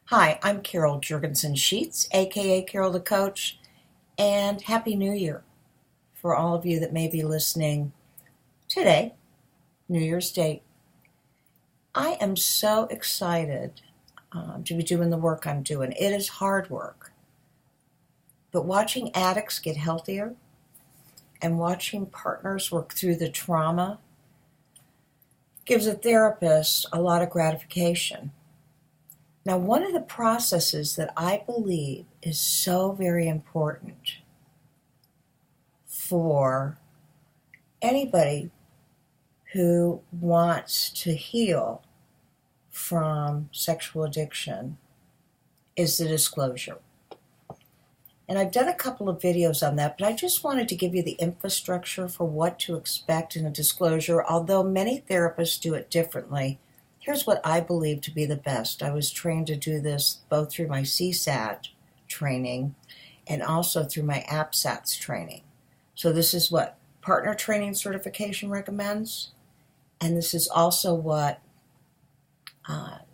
Hi, I'm Carol Jurgensen Sheets, aka Carol the Coach, and Happy New Year for all of you that may be listening today, New Year's Day. I am so excited to be doing the work I'm doing. It is hard work, but watching addicts get healthier and watching partners work through the trauma gives a therapist a lot of gratification. Now, one of the processes that I believe is so very important for anybody who wants to heal from sexual addiction is the disclosure. And I've done a couple of videos on that, but I just wanted to give you the infrastructure for what to expect in a disclosure. Although many therapists do it differently, here's what I believe to be the best. I was trained to do this both through my CSAT training and also through my APSATS training. So this is what partner training certification recommends, and this is also what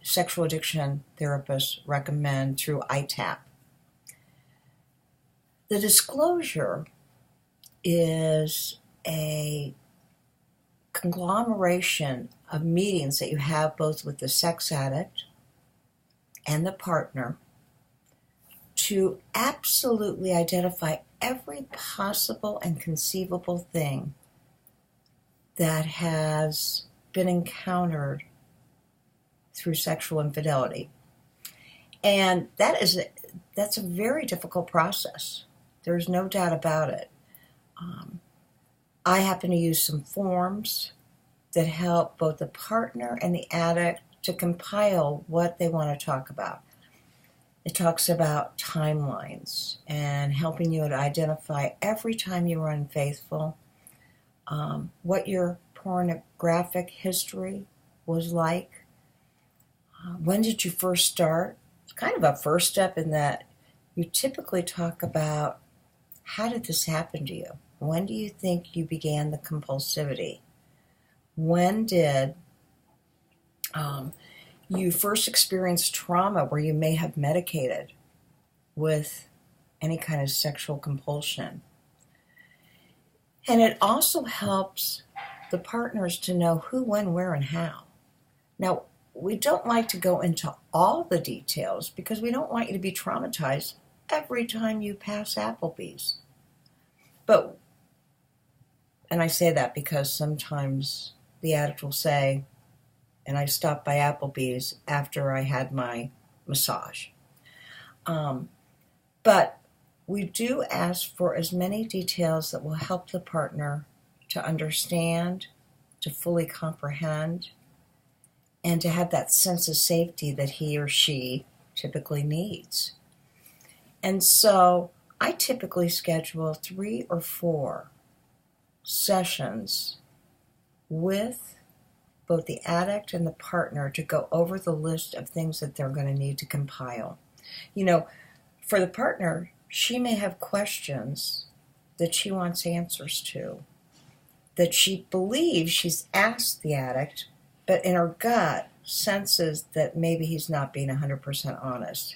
sexual addiction therapists recommend through ITAP. The disclosure is a conglomeration of meetings that you have both with the sex addict and the partner to absolutely identify every possible and conceivable thing that has been encountered through sexual infidelity. And that's a very difficult process. There's no doubt about it. I happen to use some forms that help both the partner and the addict to compile what they want to talk about. It talks about timelines and helping you to identify every time you were unfaithful, what your pornographic history was like, when did you first start. It's kind of a first step in that you typically talk about how did this happen to you? When do you think you began the compulsivity? When did you first experience trauma where you may have medicated with any kind of sexual compulsion? And it also helps the partners to know who, when, where, and how. Now, we don't like to go into all the details because we don't want you to be traumatized every time you pass Applebee's. And I say that because sometimes the addict will say, and I stopped by Applebee's after I had my massage. But we do ask for as many details that will help the partner to understand, to fully comprehend, and to have that sense of safety that he or she typically needs. And so I typically schedule 3 or 4 sessions with both the addict and the partner to go over the list of things that they're going to need to compile. You know, for the partner, she may have questions that she wants answers to, that she believes she's asked the addict, but in her gut senses that maybe he's not being 100% honest.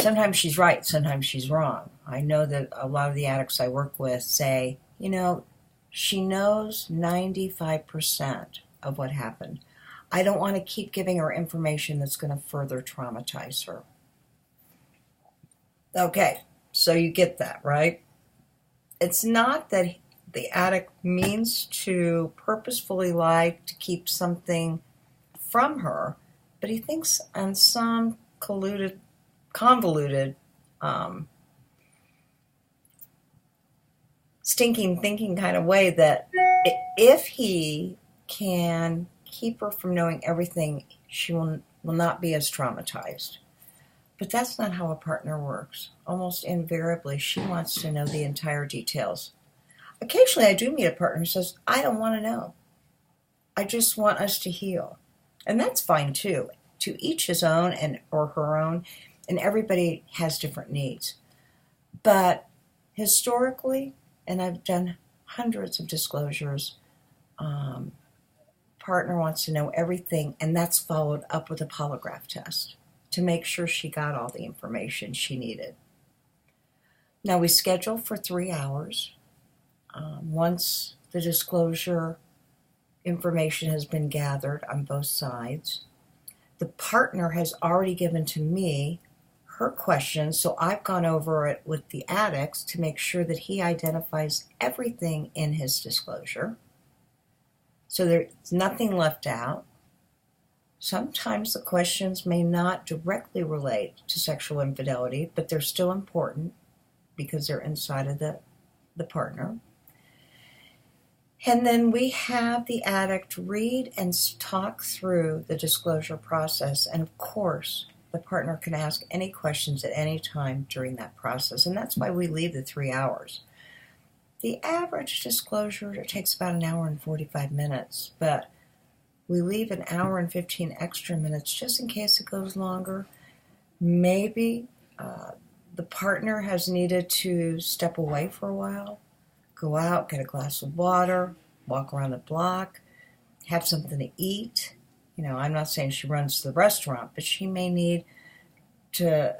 Sometimes she's right, sometimes she's wrong. I know that a lot of the addicts I work with say, she knows 95% of what happened. I don't want to keep giving her information that's going to further traumatize her. Okay, so you get that, right? It's not that the addict means to purposefully lie to keep something from her, but he thinks on some convoluted, stinking thinking kind of way that if he can keep her from knowing everything, she will not be as traumatized. But that's not how a partner works. Almost invariably, she wants to know the entire details. Occasionally, I do meet a partner who says, I don't want to know. I just want us to heal. And that's fine too. To each his own and or her own, and everybody has different needs. But historically, and I've done hundreds of disclosures, partner wants to know everything, and that's followed up with a polygraph test to make sure she got all the information she needed. Now, we schedule for 3 hours. Once the disclosure information has been gathered on both sides, the partner has already given to me her questions, so I've gone over it with the addict to make sure that he identifies everything in his disclosure, so there's nothing left out. Sometimes the questions may not directly relate to sexual infidelity, but they're still important because they're inside of the partner. And then we have the addict read and talk through the disclosure process. And of course, the partner can ask any questions at any time during that process. And that's why we leave the 3 hours. The average disclosure takes about an hour and 45 minutes, but we leave an hour and 15 extra minutes just in case it goes longer. Maybe the partner has needed to step away for a while, go out, get a glass of water, walk around the block, have something to eat. I'm not saying she runs to the restaurant, but she may need to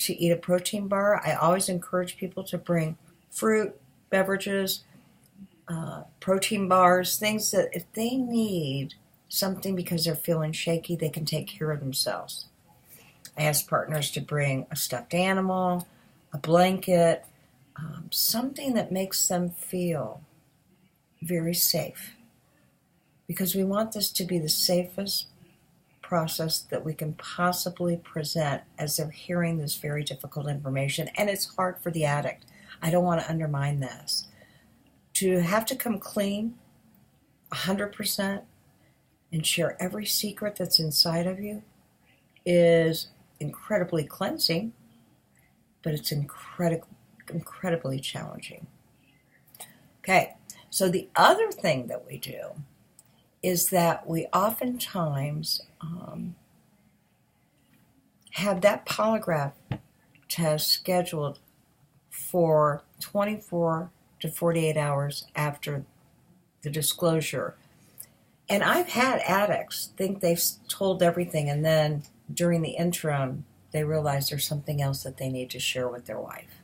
eat a protein bar. I always encourage people to bring fruit, beverages, protein bars, things that if they need something because they're feeling shaky, they can take care of themselves. I ask partners to bring a stuffed animal, a blanket, something that makes them feel very safe, because we want this to be the safest process that we can possibly present as they're hearing this very difficult information. And it's hard for the addict. I don't want to undermine this. To have to come clean 100% and share every secret that's inside of you is incredibly cleansing, but it's incredibly challenging. Okay, so the other thing that we do is that we oftentimes have that polygraph test scheduled for 24 to 48 hours after the disclosure. And I've had addicts think they've told everything, and then during the interim, they realize there's something else that they need to share with their wife.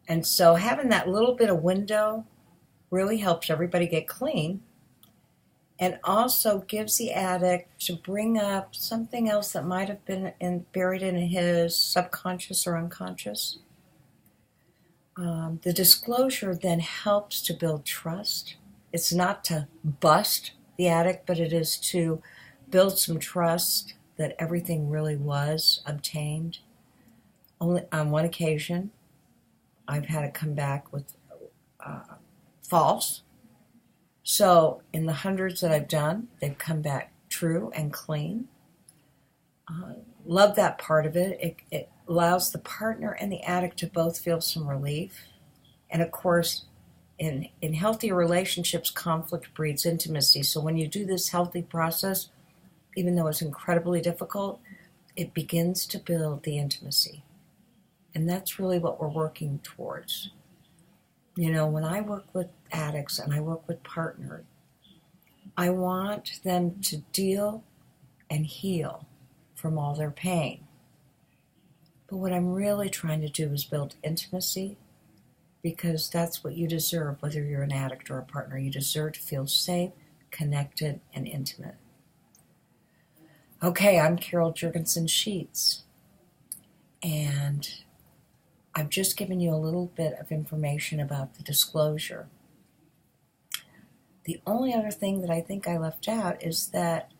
And so having that little bit of window really helps everybody get clean, and also gives the addict to bring up something else that might have been buried in his subconscious or unconscious. The disclosure then helps to build trust. It's not to bust the addict, but it is to build some trust that everything really was obtained. Only on one occasion, I've had it come back with false. So in the hundreds that I've done, they've come back true and clean. Love that part of it. It allows the partner and the addict to both feel some relief. And of course, in healthy relationships, conflict breeds intimacy. So when you do this healthy process, even though it's incredibly difficult, it begins to build the intimacy. And that's really what we're working towards. When I work with addicts and I work with partners, I want them to deal and heal from all their pain. But what I'm really trying to do is build intimacy, because that's what you deserve, whether you're an addict or a partner. You deserve to feel safe, connected, and intimate. Okay, I'm Carol Jurgensen-Sheets, and I've just given you a little bit of information about the disclosure. The only other thing that I think I left out is that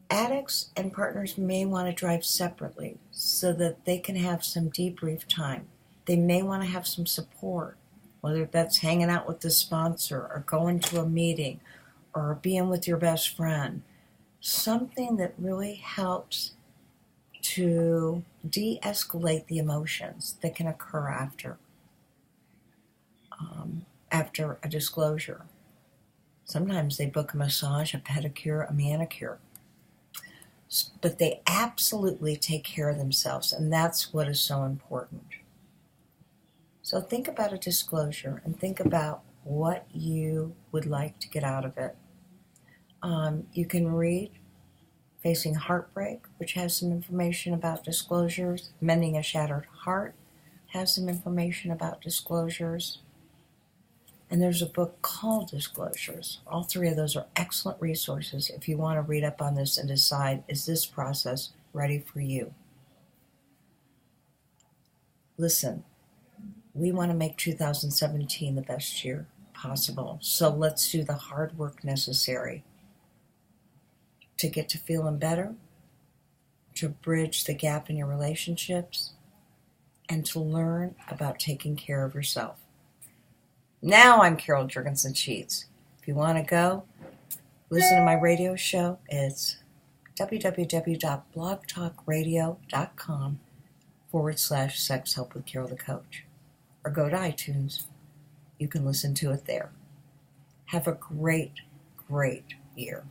addicts and partners may want to drive separately so that they can have some debrief time. They may want to have some support, whether that's hanging out with the sponsor or going to a meeting or being with your best friend. Something that really helps to de-escalate the emotions that can occur after a disclosure. Sometimes they book a massage, a pedicure, a manicure. But they absolutely take care of themselves, and that's what is so important. So think about a disclosure and think about what you would like to get out of it. You can read Facing Heartbreak, which has some information about disclosures. Mending a Shattered Heart has some information about disclosures. And there's a book called Disclosures. All three of those are excellent resources if you want to read up on this and decide, is this process ready for you? Listen, we want to make 2017 the best year possible. So let's do the hard work necessary to get to feeling better, to bridge the gap in your relationships, and to learn about taking care of yourself. Now I'm Carol Jurgensen Sheets. If you want to go, listen to my radio show. It's www.blogtalkradio.com/Sex Help with Carol the Coach. Or go to iTunes. You can listen to it there. Have a great, great year.